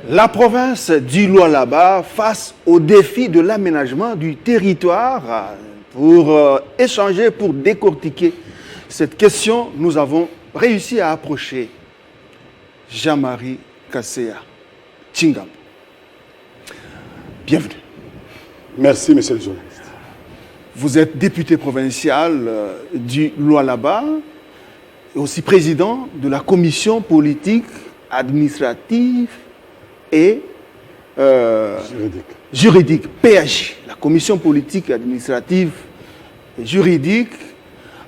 La province du Lualaba face au défi de l'aménagement du territoire. Pour échanger, pour décortiquer cette question, nous avons réussi à approcher Jean-Marie Kasseya Tshingam. Bienvenue. Merci, monsieur le journaliste. Vous êtes député provincial du Lualaba, et aussi président de la commission politique, administrative et juridique, PAJ, la commission politique, administrative et juridique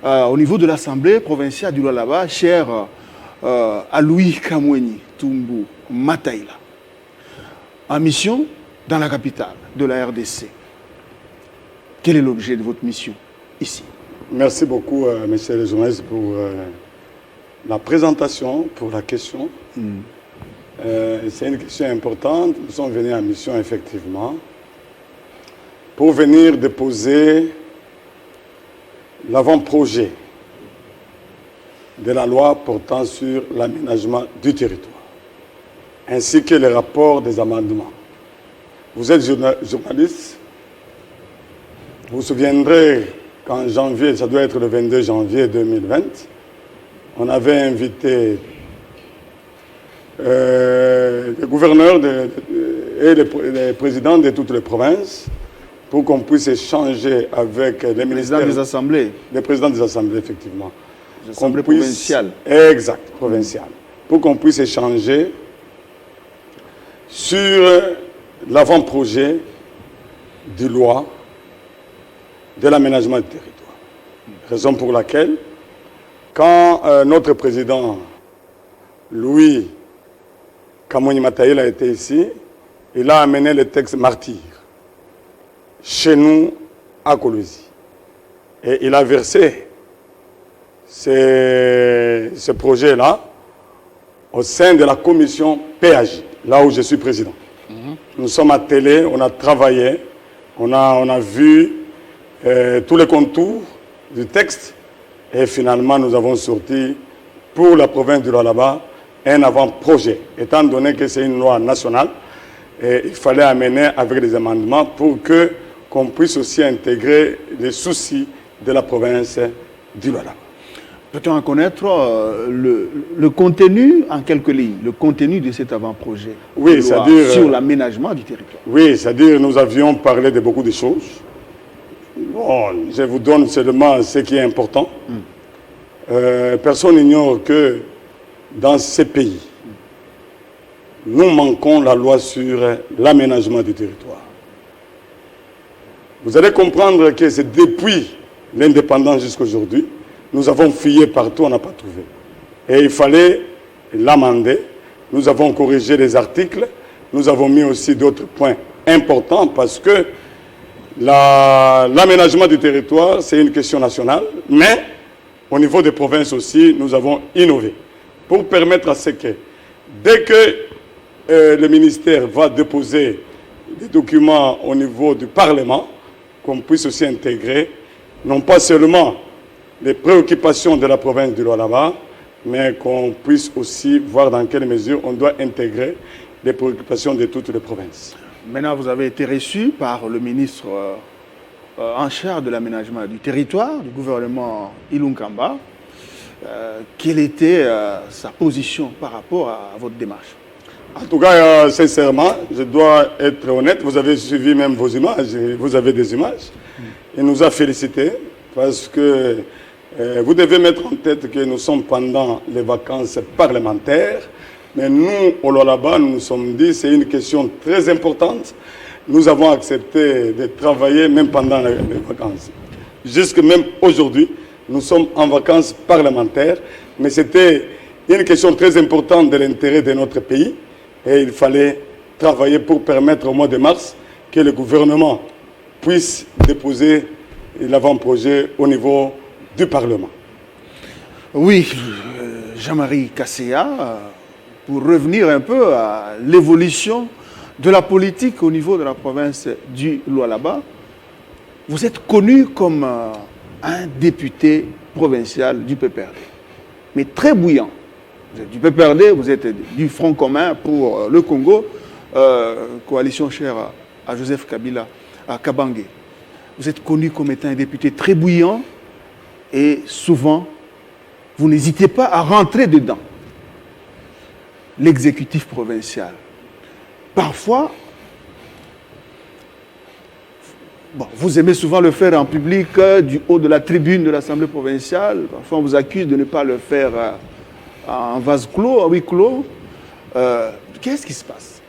au niveau de l'Assemblée provinciale du Lualaba, cher à Louis Kamweni Tumbu Mataïla, en mission dans la capitale de la RDC. Quel est l'objet de votre mission ici? Merci beaucoup, monsieur le journaliste, pour la présentation, pour la question. C'est une question importante. Nous sommes venus en mission, effectivement, pour venir déposer l'avant-projet de la loi portant sur l'aménagement du territoire, ainsi que le rapport des amendements. Vous êtes journaliste. Vous vous souviendrez qu'en janvier, ça doit être le 22 janvier 2020, on avait invité les gouverneurs et les présidents de toutes les provinces pour qu'on puisse échanger avec les ministères des assemblées. Les présidents des assemblées, effectivement. Les assemblées provinciales. Exact, provinciales. Pour qu'on puisse échanger sur l'avant-projet de loi de l'aménagement du territoire. Raison pour laquelle, quand notre président Louis Kamweni Mataïla était ici, il a amené le texte Martyr chez nous à Kolwezi. Et il a versé ce projet-là au sein de la commission PAJ, là où je suis président. Nous sommes attelés, on a travaillé, on a vu tous les contours du texte et finalement nous avons sorti pour la province du Lualaba un avant-projet. Étant donné que c'est une loi nationale, il fallait amener avec des amendements pour qu'on puisse aussi intégrer les soucis de la province du Lualaba. Peut-on en connaître le contenu en quelques lignes, le contenu de cet avant-projet sur l'aménagement du territoire? Oui, c'est-à-dire nous avions parlé de beaucoup de choses. Bon, je vous donne seulement ce qui est important. Personne n'ignore que dans ces pays, nous manquons la loi sur l'aménagement du territoire. Vous allez comprendre que c'est depuis l'indépendance jusqu'à aujourd'hui, nous avons fouillé partout, on n'a pas trouvé. Et il fallait l'amender. Nous avons corrigé les articles. Nous avons mis aussi d'autres points importants parce que l'aménagement du territoire, c'est une question nationale, mais au niveau des provinces aussi, nous avons innové pour permettre à ce que, dès que le ministère va déposer des documents au niveau du Parlement, qu'on puisse aussi intégrer, non pas seulement les préoccupations de la province du Lualaba, mais qu'on puisse aussi voir dans quelle mesure on doit intégrer les préoccupations de toutes les provinces. Maintenant, vous avez été reçu par le ministre en charge de l'aménagement du territoire du gouvernement Ilunkamba. Quelle était sa position par rapport à votre démarche? En tout cas, sincèrement, je dois être honnête, vous avez suivi même vos images, vous avez des images. Il nous a félicités parce que vous devez mettre en tête que nous sommes pendant les vacances parlementaires. Mais nous, au Lualaba, nous nous sommes dit que c'est une question très importante. Nous avons accepté de travailler même pendant les vacances. Jusque même aujourd'hui, nous sommes en vacances parlementaires. Mais c'était une question très importante de l'intérêt de notre pays. Et il fallait travailler pour permettre au mois de mars que le gouvernement puisse déposer l'avant-projet au niveau du Parlement. Oui, Jean-Marie Kasseya, pour revenir un peu à l'évolution de la politique au niveau de la province du Lualaba, vous êtes connu comme un député provincial du PPRD, mais très bouillant. Vous êtes du PPRD, vous êtes du Front commun pour le Congo, coalition chère à Joseph Kabila, à Kabange. Vous êtes connu comme étant un député très bouillant et souvent, vous n'hésitez pas à rentrer dedans. L'exécutif provincial. Parfois, bon, vous aimez souvent le faire en public, du haut de la tribune de l'Assemblée provinciale. Parfois, on vous accuse de ne pas le faire en vase clos, en huis clos. Qu'est-ce qui se passe?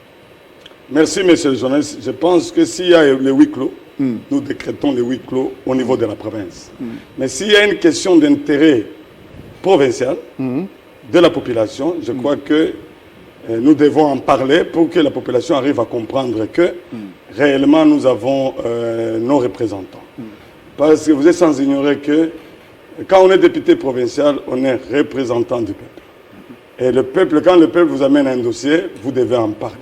Merci, monsieur le journaliste. Je pense que s'il y a le huis clos, nous décrétons le huis clos au niveau de la province. Mais s'il y a une question d'intérêt provincial de la population, je crois que nous devons en parler pour que la population arrive à comprendre que réellement nous avons nos représentants. Parce que vous êtes sans ignorer que quand on est député provincial, on est représentant du peuple. Et le peuple, quand le peuple vous amène un dossier, vous devez en parler.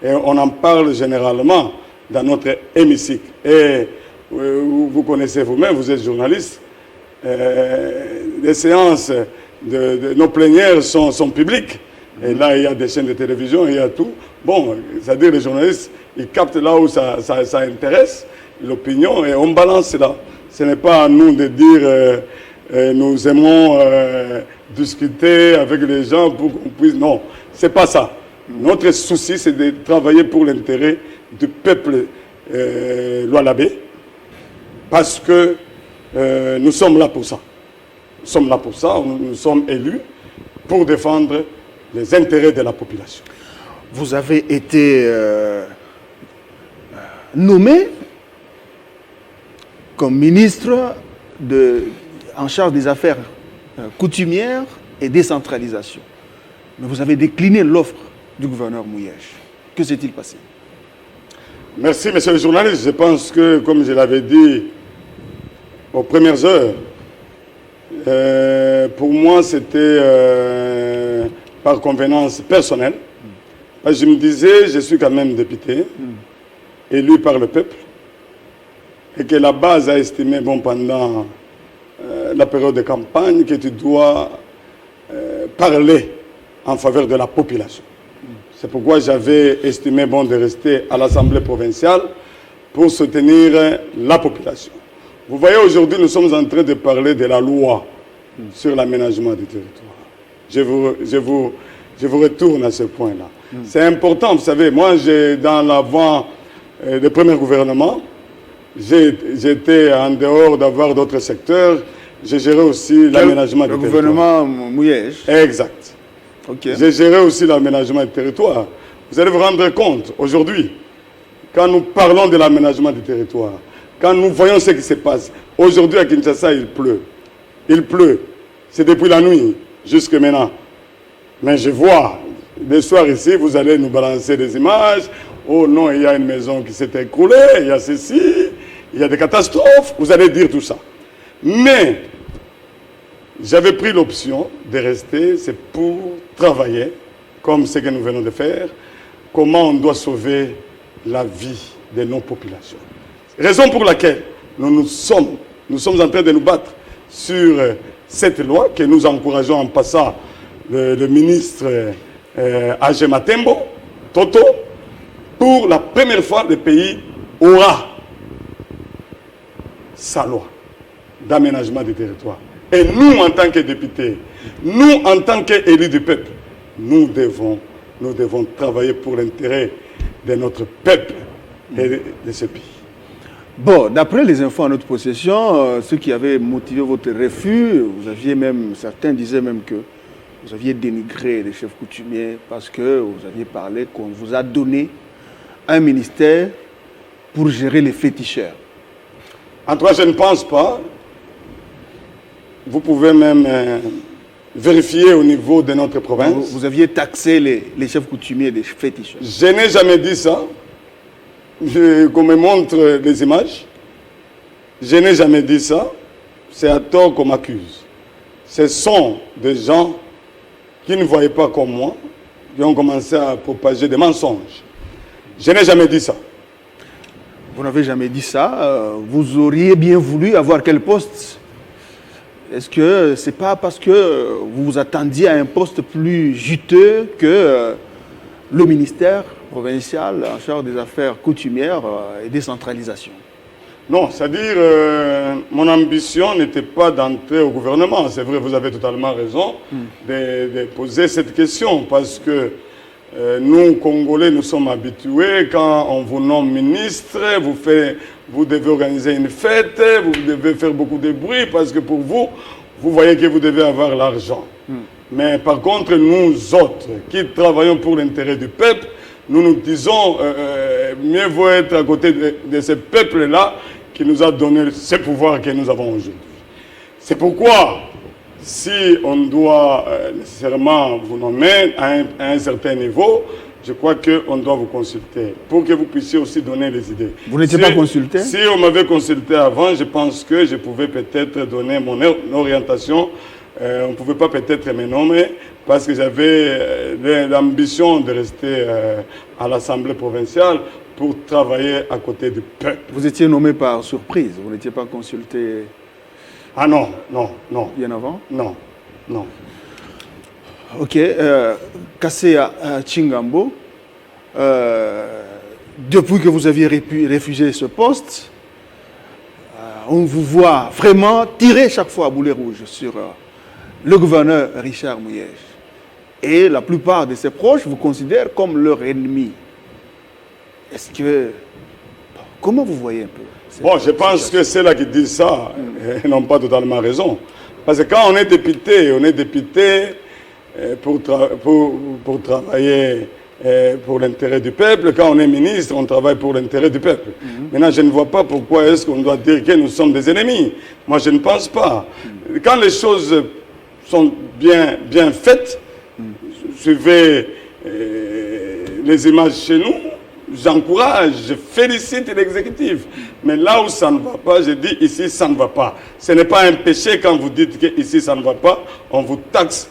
Et on en parle généralement dans notre hémicycle. Et vous connaissez vous-même, vous êtes journaliste, les séances de nos plénières sont publiques. Et là, il y a des chaînes de télévision, il y a tout. Bon, c'est-à-dire les journalistes, ils captent là où ça intéresse, l'opinion, et on balance cela. Ce n'est pas à nous de dire nous aimons discuter avec les gens pour qu'on puisse... Non, c'est pas ça. Notre souci, c'est de travailler pour l'intérêt du peuple Lualabé, parce que nous sommes là pour ça. Nous sommes là pour ça, nous sommes élus pour défendre les intérêts de la population. Vous avez été nommé comme ministre en charge des affaires coutumières et décentralisation. Mais vous avez décliné l'offre du gouverneur Mouyège. Que s'est-il passé? Merci, monsieur le journaliste. Je pense que, comme je l'avais dit aux premières heures, pour moi, c'était par convenance personnelle. Parce que je me disais, je suis quand même député, élu par le peuple, et que la base a estimé, bon, pendant la période de campagne, que tu dois parler en faveur de la population. C'est pourquoi j'avais estimé bon de rester à l'Assemblée provinciale pour soutenir la population. Vous voyez, aujourd'hui, nous sommes en train de parler de la loi sur l'aménagement du territoire. Je vous retourne à ce point-là. C'est important, vous savez, moi, dans l'avant du premier gouvernement, j'étais en dehors d'avoir d'autres secteurs, j'ai géré aussi l'aménagement du territoire. Le gouvernement Mouyège. Exact. Okay. J'ai géré aussi l'aménagement du territoire. Vous allez vous rendre compte, aujourd'hui, quand nous parlons de l'aménagement du territoire, quand nous voyons ce qui se passe, aujourd'hui à Kinshasa, il pleut. Il pleut. C'est depuis la nuit jusqu'à maintenant. Mais je vois, le soir ici, vous allez nous balancer des images. Oh non, il y a une maison qui s'est écroulée, il y a ceci, il y a des catastrophes. Vous allez dire tout ça. Mais j'avais pris l'option de rester, c'est pour travailler, comme ce que nous venons de faire, comment on doit sauver la vie de nos populations. Raison pour laquelle nous sommes en train de nous battre sur cette loi que nous encourageons en passant le ministre Agé Matembo, Toto, pour la première fois le pays aura sa loi d'aménagement du territoire. Et nous, en tant que députés, nous, en tant qu'élus du peuple, nous devons travailler pour l'intérêt de notre peuple et de ce pays. Bon, d'après les infos en notre possession, ce qui avait motivé votre refus, certains disaient même que vous aviez dénigré les chefs coutumiers parce que vous aviez parlé qu'on vous a donné un ministère pour gérer les féticheurs. En tout cas, je ne pense pas. Vous pouvez même vérifier au niveau de notre province. Vous aviez taxé les chefs coutumiers des féticheurs. Je n'ai jamais dit ça. Qu'on me montre les images. Je n'ai jamais dit ça. C'est à tort qu'on m'accuse. Ce sont des gens qui ne voyaient pas comme moi, qui ont commencé à propager des mensonges. Je n'ai jamais dit ça. Vous n'avez jamais dit ça. Vous auriez bien voulu avoir quel poste? Est-ce que ce n'est pas parce que vous vous attendiez à un poste plus juteux que le ministère provincial en charge des affaires coutumières et décentralisation. Non, c'est-à-dire, mon ambition n'était pas d'entrer au gouvernement. C'est vrai, vous avez totalement raison de poser cette question, parce que nous, Congolais, nous sommes habitués, quand on vous nomme ministre, vous devez organiser une fête, vous devez faire beaucoup de bruit, parce que pour vous, vous voyez que vous devez avoir l'argent. Mais par contre, nous autres, qui travaillons pour l'intérêt du peuple, nous nous disons, mieux vaut être à côté de ce peuple-là qui nous a donné ce pouvoir que nous avons aujourd'hui. C'est pourquoi, si on doit nécessairement vous nommer à un certain niveau, je crois qu'on doit vous consulter pour que vous puissiez aussi donner les idées. Vous n'étiez pas consulté? Si on m'avait consulté avant, je pense que je pouvais peut-être donner mon orientation. On ne pouvait pas peut-être me nommer parce que j'avais l'ambition de rester à l'Assemblée provinciale pour travailler à côté du peuple. Vous étiez nommé par surprise, vous n'étiez pas consulté? Ah non, non, non. Bien avant? Non, non. Ok, Kasséa Tchingambo, depuis que vous aviez refusé ce poste, on vous voit vraiment tirer chaque fois à boulet rouge sur le gouverneur Richard Mouyej. Et la plupart de ses proches vous considèrent comme leur ennemi. Est-ce que... Comment vous voyez un peu Bon, je pense que ceux-là qui disent ça n'ont pas totalement raison. Parce que quand on est député pour travailler pour l'intérêt du peuple. Quand on est ministre, on travaille pour l'intérêt du peuple. Maintenant, je ne vois pas pourquoi est-ce qu'on doit dire que nous sommes des ennemis. Moi, je ne pense pas. Quand les choses sont bien faites, suivez les images chez nous, j'encourage, je félicite l'exécutif. Mais là où ça ne va pas, je dis ici ça ne va pas. Ce n'est pas un péché quand vous dites que ici ça ne va pas, on vous taxe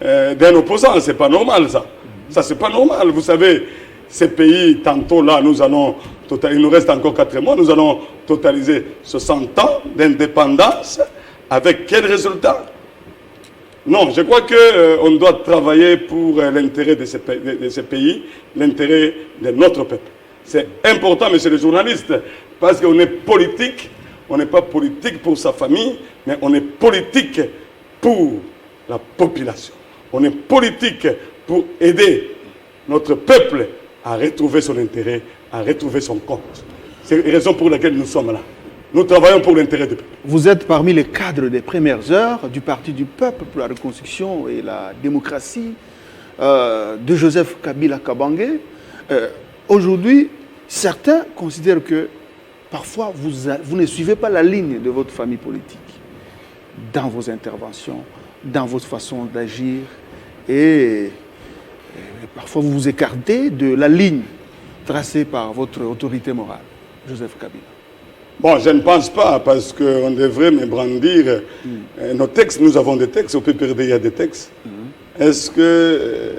d'un opposant. C'est pas normal ça. Ça c'est pas normal. Vous savez, ces pays, tantôt là, il nous reste encore 4 mois, nous allons totaliser 60 ans d'indépendance. Avec quel résultat? Non, je crois qu'on doit travailler pour l'intérêt de ces pays, l'intérêt de notre peuple. C'est important, monsieur le journaliste, parce qu'on est politique. On n'est pas politique pour sa famille, mais on est politique pour la population. On est politique pour aider notre peuple à retrouver son intérêt, à retrouver son compte. C'est la raison pour laquelle nous sommes là. Nous travaillons pour l'intérêt du peuple. Vous êtes parmi les cadres des premières heures du Parti du Peuple pour la reconstruction et la démocratie de Joseph Kabila Kabange. Aujourd'hui, certains considèrent que parfois vous ne suivez pas la ligne de votre famille politique dans vos interventions, dans votre façon d'agir et parfois vous vous écartez de la ligne tracée par votre autorité morale, Joseph Kabila. Bon, je ne pense pas, parce qu'on devrait me brandir nos textes. Nous avons des textes, au PPRD il y a des textes. Est-ce que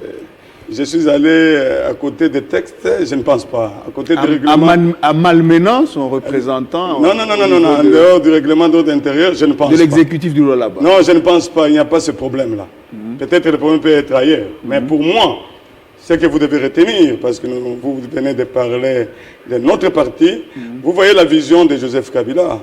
je suis allé à côté des textes? Je ne pense pas. À côté du règlement... À malmenant son représentant... Non, en dehors du règlement d'ordre intérieur, je ne pense pas. De l'exécutif du Lualaba. Non, je ne pense pas, il n'y a pas ce problème-là. Peut-être le problème peut être ailleurs. Mais pour moi, ce que vous devez retenir, parce que vous venez de parler de notre parti, vous voyez la vision de Joseph Kabila,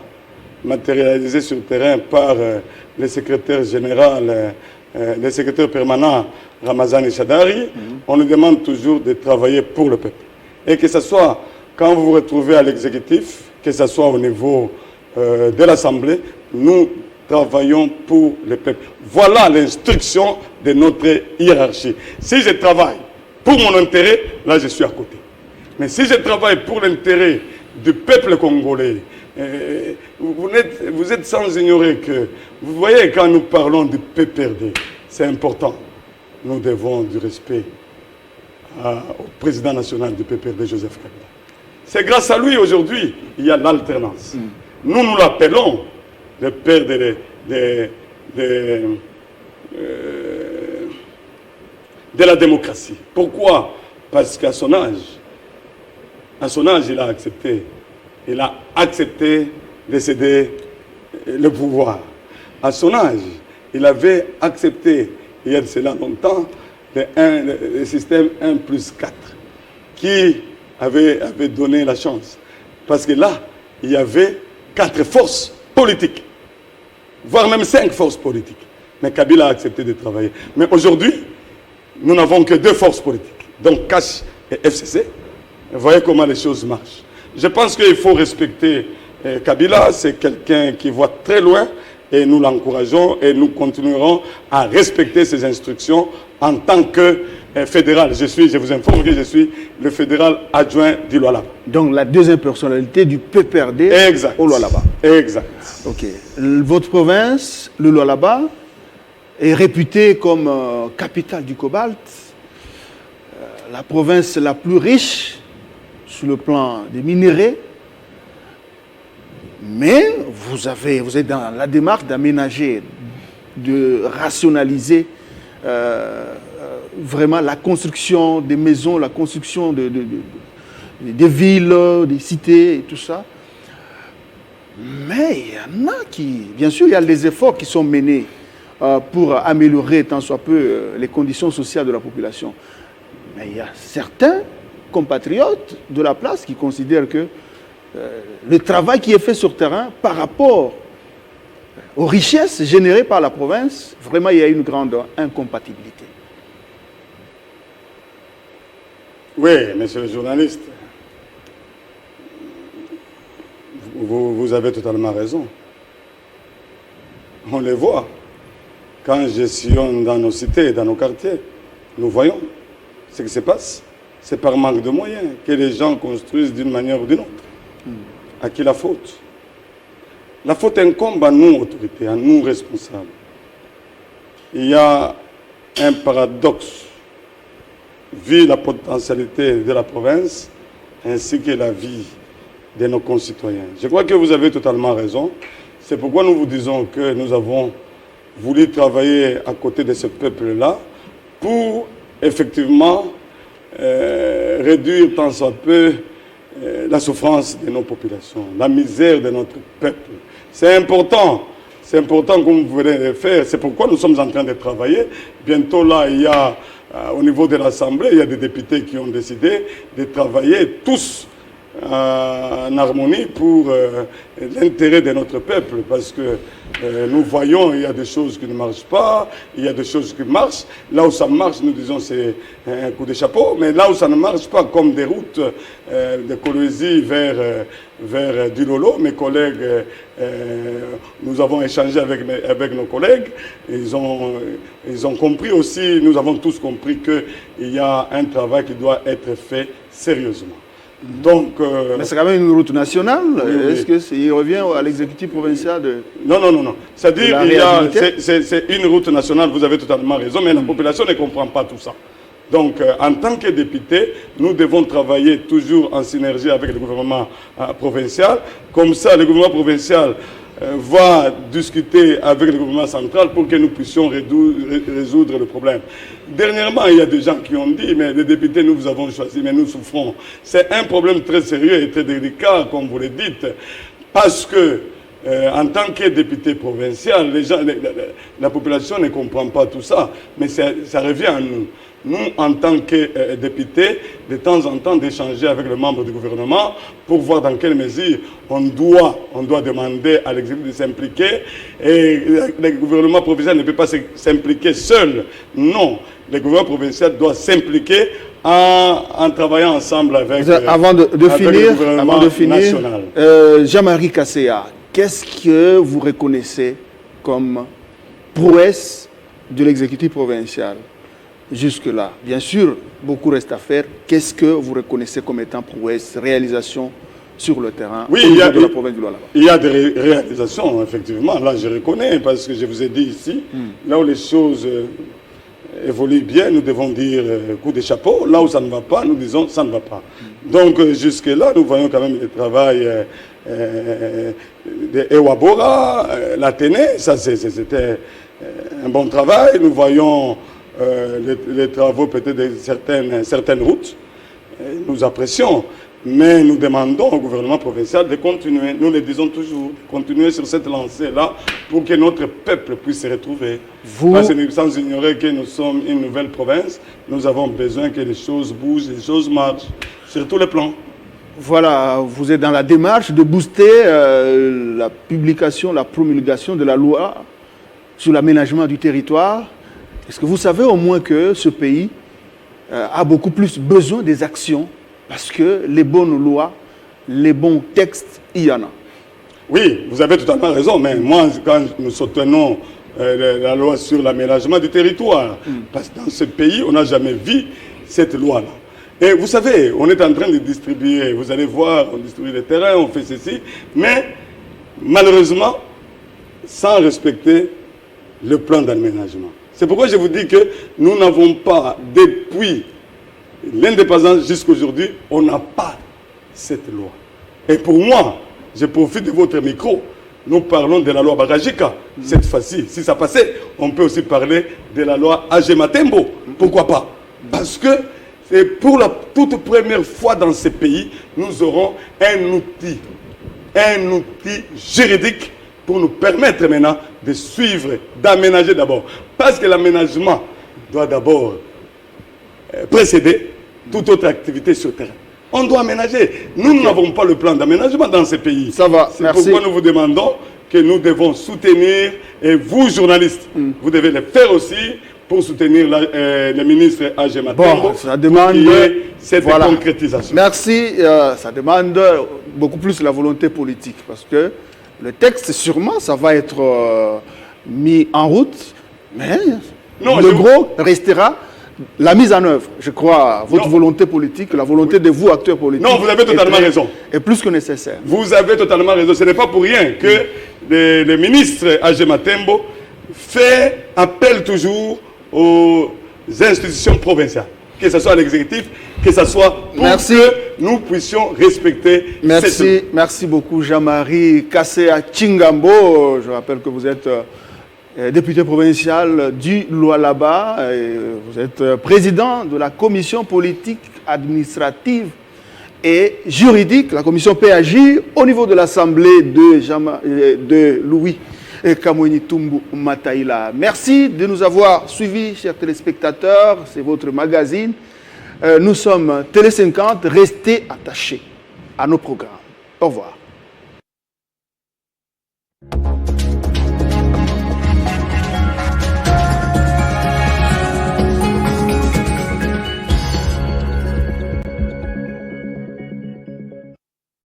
matérialisée sur le terrain par le secrétaire général, le secrétaire permanent Ramazani Chadari. On nous demande toujours de travailler pour le peuple. Et que ce soit quand vous vous retrouvez à l'exécutif, que ce soit au niveau de l'Assemblée, nous travaillons pour le peuple. Voilà l'instruction de notre hiérarchie. Si je travaille pour mon intérêt, là je suis à côté. Mais si je travaille pour l'intérêt du peuple congolais, vous êtes sans ignorer que, vous voyez, quand nous parlons du PPRD, c'est important. Nous devons du respect au président national du PPRD, Joseph Kabila. C'est grâce à lui aujourd'hui, il y a l'alternance. Nous l'appelons le père de la démocratie. Pourquoi? Parce qu'à son âge, il a accepté de céder le pouvoir. À son âge, il avait accepté, il y a de cela longtemps, le système 1+4, qui avait donné la chance. Parce que là, il y avait 4 forces politiques, voire même 5 forces politiques. Mais Kabila a accepté de travailler. Mais aujourd'hui, nous n'avons que 2 forces politiques, donc CACH et FCC. Vous voyez comment les choses marchent. Je pense qu'il faut respecter Kabila, c'est quelqu'un qui voit très loin et nous l'encourageons et nous continuerons à respecter ses instructions en tant que fédéral. Je vous informe que je suis le fédéral adjoint du Lualaba. Donc la deuxième personnalité du PPRD exact. Au Lualaba. Exact. Ok. Votre province, le Lualaba, est réputée comme capitale du cobalt, la province la plus riche sur le plan des minéraux, mais vous êtes dans la démarche d'aménager, de rationaliser vraiment la construction des maisons, la construction des villes, des cités et tout ça. Mais il y en a qui, bien sûr, il y a les efforts qui sont menés pour améliorer tant soit peu les conditions sociales de la population. Mais il y a certains compatriotes de la place qui considèrent que le travail qui est fait sur terrain par rapport aux richesses générées par la province, vraiment il y a une grande incompatibilité. Oui, monsieur le journaliste, vous avez totalement raison. On les voit. Quand je sillonne dans nos cités, dans nos quartiers, nous voyons ce qui se passe. C'est par manque de moyens que les gens construisent d'une manière ou d'une autre. À qui la faute? La faute incombe à nous, autorités, à nous, responsables. Il y a un paradoxe, vu la potentialité de la province, ainsi que la vie de nos concitoyens. Je crois que vous avez totalement raison. C'est pourquoi nous vous disons que nous avons voulu travailler à côté de ce peuple-là pour, effectivement, réduire tant soit peu la souffrance de nos populations, la misère de notre peuple. C'est important comme vous venez de le faire. C'est pourquoi nous sommes en train de travailler. Bientôt là, il y a, au niveau de l'Assemblée, il y a des députés qui ont décidé de travailler tous en harmonie pour l'intérêt de notre peuple, parce que nous voyons il y a des choses qui ne marchent pas, il y a des choses qui marchent. Là où ça marche, nous disons c'est un coup de chapeau, mais là où ça ne marche pas, comme des routes de Kolwezi vers Dilolo, mes collègues, nous avons échangé avec nos collègues, ils ont compris aussi, nous avons tous compris qu'il y a un travail qui doit être fait sérieusement. Donc, mais c'est quand même une route nationale. Oui. Est-ce qu'il revient à l'exécutif provincial de... Non. C'est-à-dire c'est une route nationale, vous avez totalement raison, mais la population ne comprend pas tout ça. Donc, en tant que député, nous devons travailler toujours en synergie avec le gouvernement provincial. Comme ça, le gouvernement provincial va discuter avec le gouvernement central pour que nous puissions résoudre le problème. Dernièrement, il y a des gens qui ont dit, mais les députés, nous vous avons choisi, mais nous souffrons. C'est un problème très sérieux et très délicat, comme vous le dites, parce que en tant que député provincial, la population ne comprend pas tout ça, mais ça revient à nous. Nous, en tant que députés, de temps en temps, d'échanger avec le membre du gouvernement pour voir dans quelle mesure on doit demander à l'exécutif de s'impliquer. Et le gouvernement provincial ne peut pas s'impliquer seul. Non, le gouvernement provincial doit s'impliquer en travaillant ensemble avec, avant de le gouvernement national. Jean-Marie Kasséa, qu'est-ce que vous reconnaissez comme prouesse de l'exécutif provincial jusque-là? Bien sûr, beaucoup reste à faire. Qu'est-ce que vous reconnaissez comme étant prouesse, réalisation sur le terrain au niveau de la province du Lualaba? Il y a des réalisations, effectivement. Là, je reconnais, parce que je vous ai dit ici, là où les choses évoluent bien, nous devons dire coup de chapeau. Là où ça ne va pas, nous disons ça ne va pas. Donc, jusque-là, nous voyons quand même le travail de Ewabora, l'Athénée. Ça, c'était un bon travail. Nous voyons les travaux peut-être de certaines routes. Nous apprécions. Mais nous demandons au gouvernement provincial de continuer, nous le disons toujours, de continuer sur cette lancée-là pour que notre peuple puisse se retrouver. Parce que sans ignorer que nous sommes une nouvelle province, nous avons besoin que les choses bougent, les choses marchent sur tous les plans. Voilà, vous êtes dans la démarche de booster la publication, la promulgation de la loi sur l'aménagement du territoire. Est-ce que vous savez au moins que ce pays a beaucoup plus besoin des actions parce que les bonnes lois, les bons textes, il y en a? Oui, vous avez totalement raison, mais moi, quand nous soutenons la loi sur l'aménagement du territoire, parce que dans ce pays, on n'a jamais vu cette loi-là. Et vous savez, on est en train de distribuer, vous allez voir, on distribue les terrains, on fait ceci, mais malheureusement, sans respecter le plan d'aménagement. C'est pourquoi je vous dis que nous n'avons pas, depuis l'indépendance jusqu'à aujourd'hui, on n'a pas cette loi. Et pour moi, je profite de votre micro, nous parlons de la loi Bagajika. Cette fois-ci, si ça passait, on peut aussi parler de la loi Agematembo. Pourquoi pas? Parce que c'est pour la toute première fois dans ce pays, nous aurons un outil juridique pour nous permettre maintenant de suivre, d'aménager d'abord. Parce que l'aménagement doit d'abord précéder toute autre activité sur le terrain. On doit aménager. Nous n'avons pas le plan d'aménagement dans ce pays. Ça va, c'est merci. pourquoi nous vous demandons que nous devons soutenir, et vous, journalistes, vous devez le faire aussi pour soutenir le ministre Agematembo. Bon, ça demande cette concrétisation. Merci. Ça demande beaucoup plus la volonté politique parce que le texte, sûrement, ça va être mis en route, mais non, le gros restera la mise en œuvre. Je crois, votre volonté politique, la volonté de vous, acteurs politiques. Non, vous avez totalement raison. Est plus que nécessaire. Vous avez totalement raison. Ce n'est pas pour rien que le ministre Agematembo fait appel toujours aux institutions provinciales, que ce soit l'exécutif, que ce soit pour que nous puissions respecter. Merci beaucoup Jean-Marie Kassea Chingambo. Je rappelle que vous êtes député provincial du Lualaba. Vous êtes président de la commission politique, administrative et juridique, la commission PAJ, au niveau de l'Assemblée de Louis Kamweni Tumbu Mataïla. Merci de nous avoir suivis, chers téléspectateurs. C'est votre magazine. Nous sommes Télé 50. Restez attachés à nos programmes. Au revoir.